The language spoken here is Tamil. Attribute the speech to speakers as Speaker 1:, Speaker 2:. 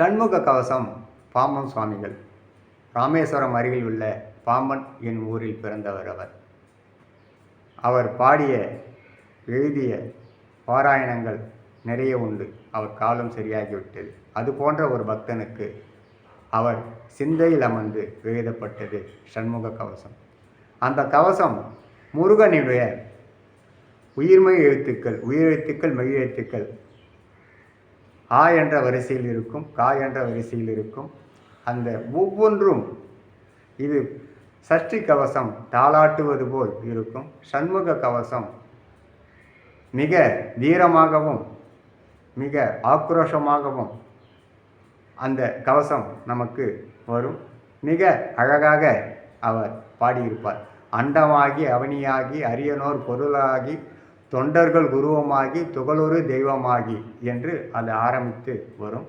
Speaker 1: சண்முக கவசம் பாம்பன் சுவாமிகள். ராமேஸ்வரம் அருகில் உள்ள பாம்பன் என் ஊரில் பிறந்தவர் அவர். அவர் பாடிய எழுதிய பாராயணங்கள் நிறைய உண்டு. அவர் காலம் சரியாகிவிட்டது. அது போன்ற ஒரு பக்தனுக்கு அவர் சிந்தையில் அமர்ந்து எழுதப்பட்டது சண்முக கவசம். அந்த கவசம் முருகனுடைய உயிர்மெய் எழுத்துக்கள், உயிரெழுத்துக்கள், மெய்யெழுத்துக்கள் ஆ என்ற வரிசையில் இருக்கும், கா என்ற வரிசையில் இருக்கும். அந்த ஒவ்வொன்றும் இது சஷ்டி கவசம் தாளாட்டுவது போல் இருக்கும். சண்முக கவசம் மிக வீரமாகவும் மிக ஆக்ரோஷமாகவும் அந்த கவசம் நமக்கு வரும். மிக அழகாக அவர் பாடியிருப்பார். அண்டமாகி அவனியாகி அரியனோர் பொருளாகி தொண்டர்கள் குருவமாகி துகளொரு தெய்வமாகி என்று அது ஆரம்பித்து வரும்.